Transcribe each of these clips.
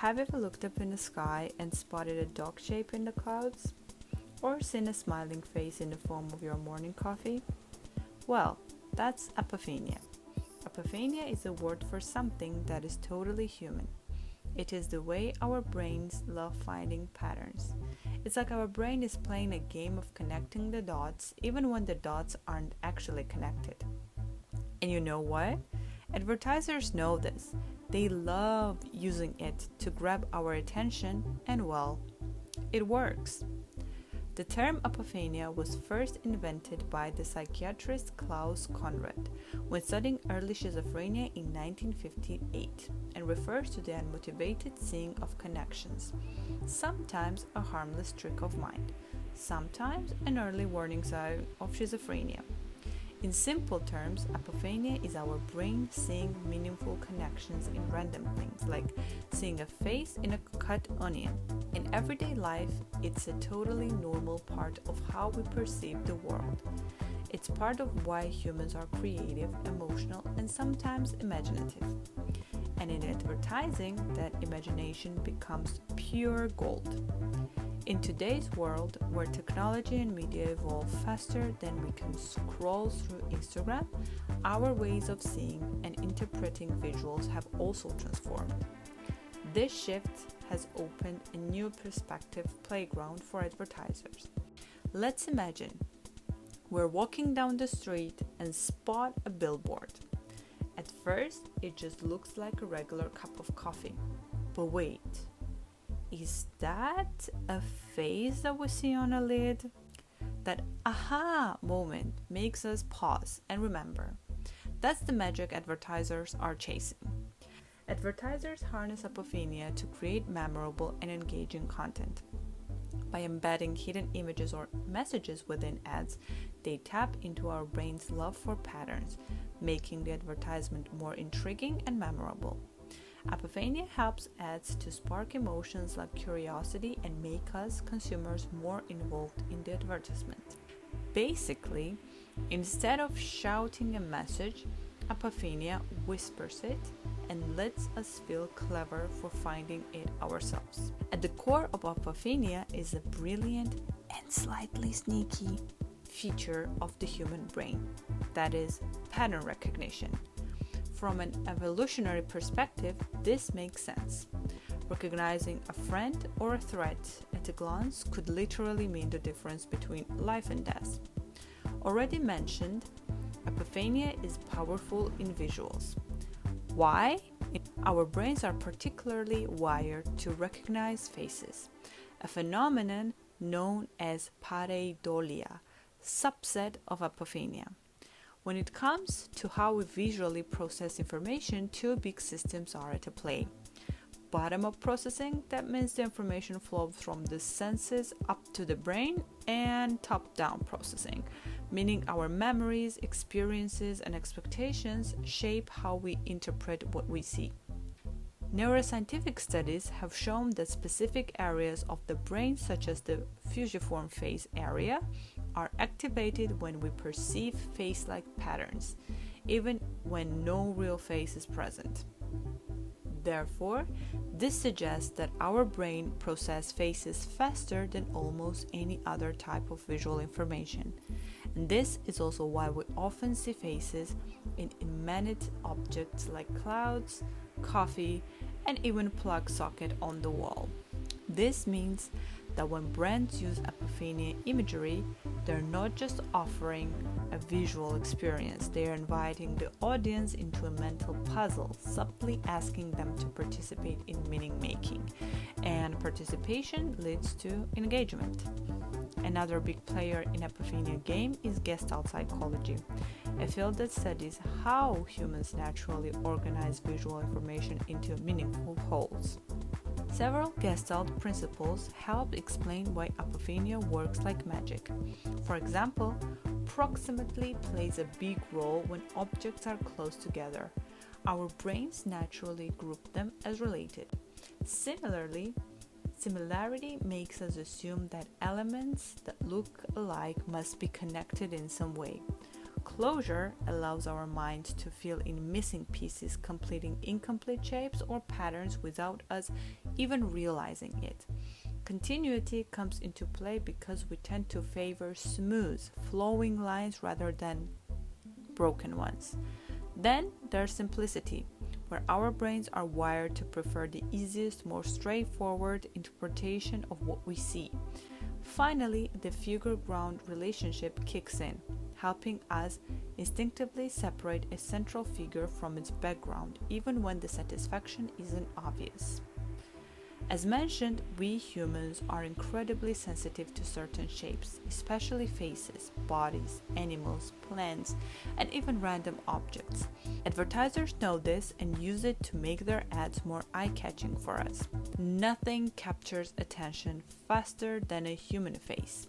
Have you ever looked up in the sky and spotted a dog shape in the clouds? Or seen a smiling face in the form of your morning coffee? Well, that's apophenia. Apophenia is a word for something that is totally human. It is the way our brains love finding patterns. It's like our brain is playing a game of connecting the dots even when the dots aren't actually connected. And you know what? Advertisers know this. They love using it to grab our attention, and well, it works. The term apophenia was first invented by the psychiatrist Klaus Conrad when studying early schizophrenia in 1958 and refers to the unmotivated seeing of connections, sometimes a harmless trick of mind, sometimes an early warning sign of schizophrenia. In simple terms, apophenia is our brain seeing meaningful connections in random things, like seeing a face in a cut onion. In everyday life, it's a totally normal part of how we perceive the world. It's part of why humans are creative, emotional, and sometimes imaginative. And in advertising, that imagination becomes pure gold. In today's world, where technology and media evolve faster than we can scroll through Instagram, our ways of seeing and interpreting visuals have also transformed. This shift has opened a new perspective playground for advertisers. Let's imagine we're walking down the street and spot a billboard. At first, it just looks like a regular cup of coffee. But wait, is that a face that we see on a lid? That aha moment makes us pause and remember. That's the magic advertisers are chasing. Advertisers harness apophenia to create memorable and engaging content. By embedding hidden images or messages within ads, they tap into our brain's love for patterns, making the advertisement more intriguing and memorable. Apophenia helps ads to spark emotions like curiosity and make us, consumers, more involved in the advertisement. Basically, instead of shouting a message, apophenia whispers it and lets us feel clever for finding it ourselves. At the core of apophenia is a brilliant and slightly sneaky feature of the human brain, that is, pattern recognition. From an evolutionary perspective, this makes sense. Recognizing a friend or a threat at a glance could literally mean the difference between life and death. Already mentioned, apophenia is powerful in visuals. Why? Our brains are particularly wired to recognize faces, a phenomenon known as pareidolia, subset of apophenia. When it comes to how we visually process information, two big systems are at play. Bottom-up processing, that means the information flows from the senses up to the brain, and top-down processing, meaning our memories, experiences, and expectations shape how we interpret what we see. Neuroscientific studies have shown that specific areas of the brain, such as the fusiform face area, are activated when we perceive face-like patterns, even when no real face is present. Therefore, this suggests that our brain processes faces faster than almost any other type of visual information. And this is also why we often see faces in inanimate objects like clouds, coffee, and even plug socket on the wall. This means that when brands use apophenia imagery, they're not just offering a visual experience, they are inviting the audience into a mental puzzle, subtly asking them to participate in meaning making. And participation leads to engagement. Another big player in apophenia game is Gestalt psychology, a field that studies how humans naturally organize visual information into meaningful wholes. Several Gestalt principles help explain why apophenia works like magic. For example, proximity plays a big role when objects are close together. Our brains naturally group them as related. Similarly, similarity makes us assume that elements that look alike must be connected in some way. closure allows our mind to fill in missing pieces, completing incomplete shapes or patterns without us even realizing it. Continuity comes into play because we tend to favor smooth, flowing lines rather than broken ones. Then there's simplicity, where our brains are wired to prefer the easiest, more straightforward interpretation of what we see. Finally, the figure-ground relationship kicks in, helping us instinctively separate a central figure from its background, even when the satisfaction isn't obvious. As mentioned, we humans are incredibly sensitive to certain shapes, especially faces, bodies, animals, plants, and even random objects. Advertisers know this and use it to make their ads more eye-catching for us. Nothing captures attention faster than a human face.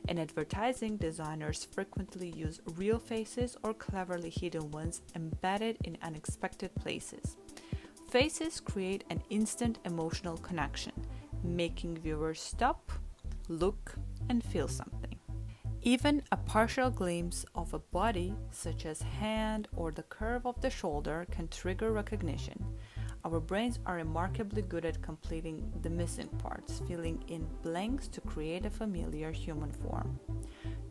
In advertising, designers frequently use real faces or cleverly hidden ones embedded in unexpected places. Faces create an instant emotional connection, making viewers stop, look, and feel something. Even a partial glimpse of a body, such as hand or the curve of the shoulder, can trigger recognition. Our brains are remarkably good at completing the missing parts, filling in blanks to create a familiar human form.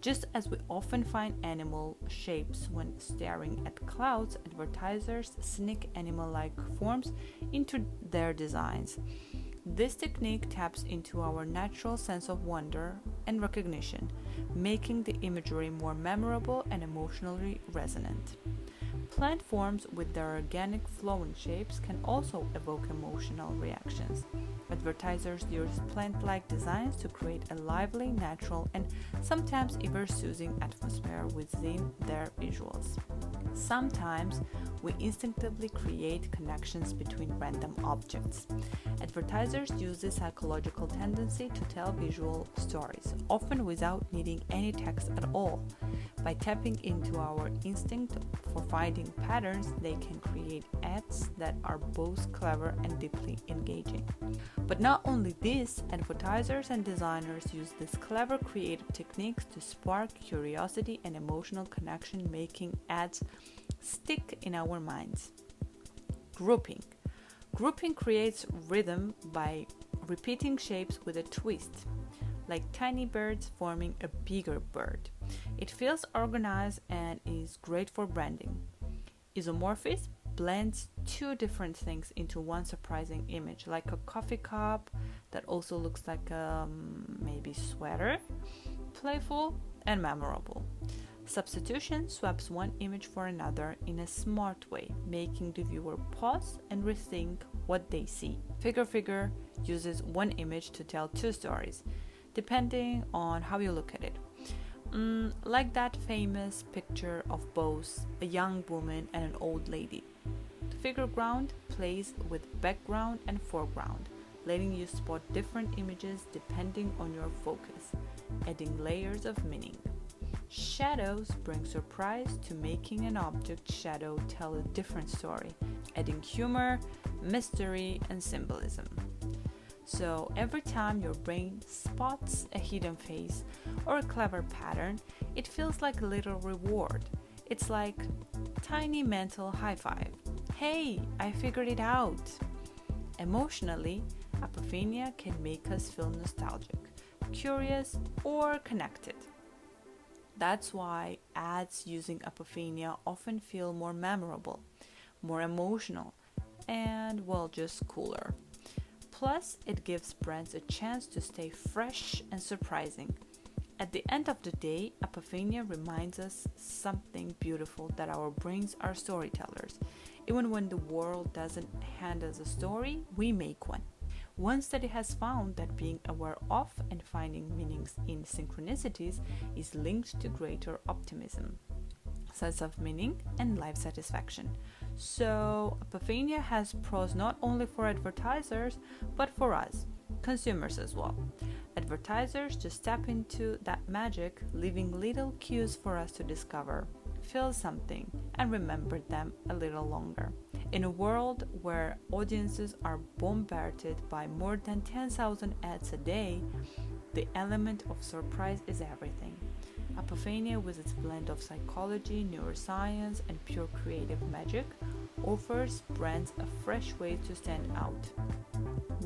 Just as we often find animal shapes when staring at clouds, advertisers sneak animal-like forms into their designs. This technique taps into our natural sense of wonder and recognition, making the imagery more memorable and emotionally resonant. Plant forms with their organic flowing shapes can also evoke emotional reactions. Advertisers use plant-like designs to create a lively, natural, and sometimes even soothing atmosphere within their visuals. Sometimes we instinctively create connections between random objects. Advertisers use this psychological tendency to tell visual stories, often without needing any text at all. By tapping into our instinct for finding patterns, they can create ads that are both clever and deeply engaging. But not only this, advertisers and designers use these clever creative techniques to spark curiosity and emotional connection, making ads stick in our minds. Grouping. Grouping creates rhythm by repeating shapes with a twist, like tiny birds forming a bigger bird. It feels organized and is great for branding. Isomorphism blends two different things into one surprising image, like a coffee cup that also looks like a maybe sweater, playful and memorable. Substitution swaps one image for another in a smart way, making the viewer pause and rethink what they see. Figure uses one image to tell two stories, depending on how you look at it. Like that famous picture of both a young woman and an old lady. Figure ground plays with background and foreground, letting you spot different images depending on your focus, adding layers of meaning. Shadows bring surprise to making an object shadow tell a different story, adding humor, mystery, and symbolism. So every time your brain spots a hidden face or a clever pattern, it feels like a little reward. It's like tiny mental high five. Hey, I figured it out. Emotionally, Apophenia can make us feel nostalgic, curious, or connected. That's why ads using Apophenia often feel more memorable, more emotional, and well, just cooler. Plus, it gives brands a chance to stay fresh and surprising. At the end of the day, Apophenia reminds us something beautiful, that our brains are storytellers. Even when the world doesn't hand us a story, we make one. One study has found that being aware of and finding meanings in synchronicities is linked to greater optimism, sense of meaning, and life satisfaction. So, Apophenia has pros not only for advertisers, but for us, consumers as well. Advertisers just tap into that magic, leaving little cues for us to discover, feel something, and remember them a little longer. In a world where audiences are bombarded by more than 10,000 ads a day, the element of surprise is everything. Apophenia, with its blend of psychology, neuroscience, and pure creative magic, offers brands a fresh way to stand out.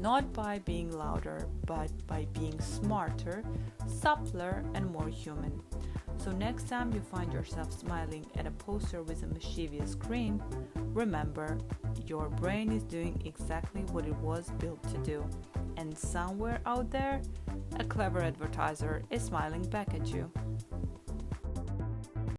Not by being louder, but by being smarter, subtler, and more human. So next time you find yourself smiling at a poster with a mischievous grin, remember, your brain is doing exactly what it was built to do. And somewhere out there, a clever advertiser is smiling back at you.